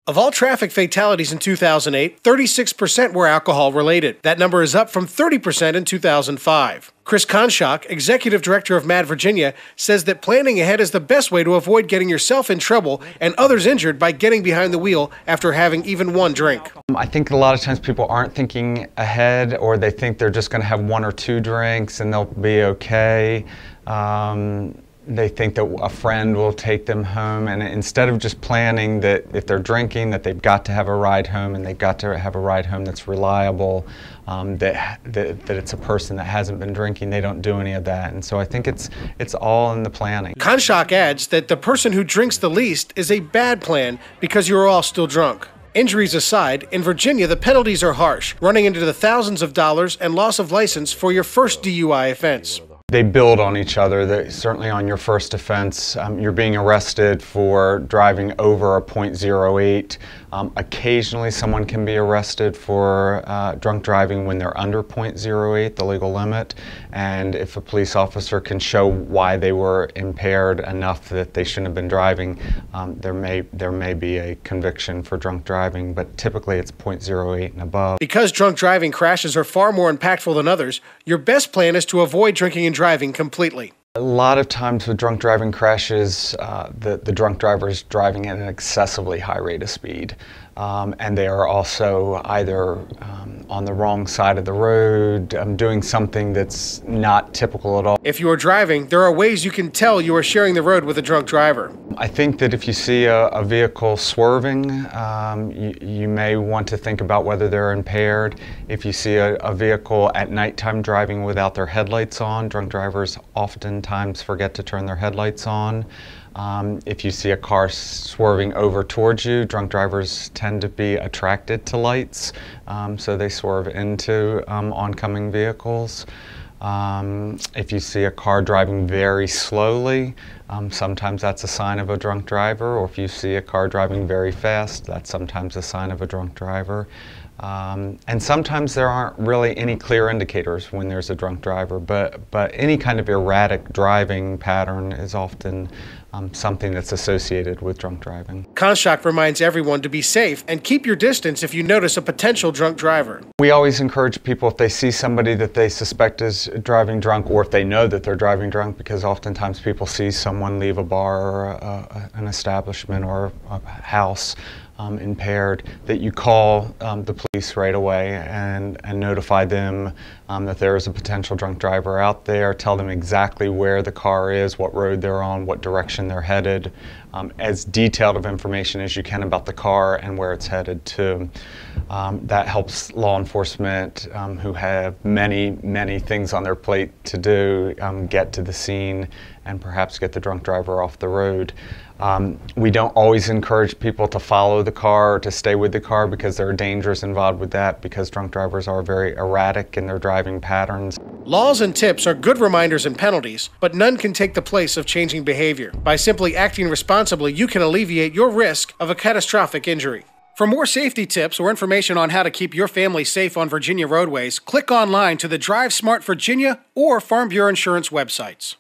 Of all traffic fatalities in 2008, 36% were alcohol-related. That number is up from 30% in 2005. Chris Conshock, Executive Director of MADD Virginia, says that planning ahead is the best way to avoid getting yourself in trouble and others injured by getting behind the wheel after having even one drink. I think a lot of times people aren't thinking ahead, or they think they're just going to have one or two drinks and they'll be okay. They think that a friend will take them home, and instead of just planning that if they're drinking that they've got to have a ride home, and they've got to have a ride home that's reliable, that it's a person that hasn't been drinking, they don't do any of that. And so I think it's all in the planning. Conshock adds that the person who drinks the least is a bad plan because you're all still drunk. Injuries aside, in Virginia the penalties are harsh, running into the thousands of dollars and loss of license for your first DUI offense. They build on each other. Certainly on your first offense, you're being arrested for driving over a .08. Occasionally someone can be arrested for drunk driving when they're under .08, the legal limit. And if a police officer can show why they were impaired enough that they shouldn't have been driving, there may be a conviction for drunk driving, but typically it's .08 and above. Because drunk driving crashes are far more impactful than others, your best plan is to avoid drinking and driving completely. A lot of times with drunk driving crashes, the drunk driver is driving at an excessively high rate of speed. And they are also either on the wrong side of the road, doing something that's not typical at all. If you are driving, there are ways you can tell you are sharing the road with a drunk driver. I think that if you see a vehicle swerving, you may want to think about whether they're impaired. If you see a vehicle at nighttime driving without their headlights on, drunk drivers oftentimes forget to turn their headlights on. If you see a car swerving over towards you, drunk drivers tend to be attracted to lights, so they swerve into oncoming vehicles. If you see a car driving very slowly, sometimes that's a sign of a drunk driver, or if you see a car driving very fast, that's sometimes a sign of a drunk driver. And sometimes there aren't really any clear indicators when there's a drunk driver, but any kind of erratic driving pattern is often something that's associated with drunk driving. Conshock reminds everyone to be safe and keep your distance if you notice a potential drunk driver. We always encourage people, if they see somebody that they suspect is driving drunk, or if they know that they're driving drunk, because oftentimes people see someone leave a bar or an establishment or a house impaired, that you call the police right away and notify them that there is a potential drunk driver out there. Tell them exactly where the car is, what road they're on, what direction they're headed, as detailed of information as you can about the car and where it's headed to. That helps law enforcement, who have many things on their plate to do, get to the scene and perhaps get the drunk driver off the road. We don't always encourage people to follow the car or to stay with the car, because there are dangers involved with that, because drunk drivers are very erratic in their driving patterns. Laws and tips are good reminders and penalties, but none can take the place of changing behavior. By simply acting responsibly, you can alleviate your risk of a catastrophic injury. For more safety tips or information on how to keep your family safe on Virginia roadways, click online to the Drive Smart Virginia or Farm Bureau Insurance websites.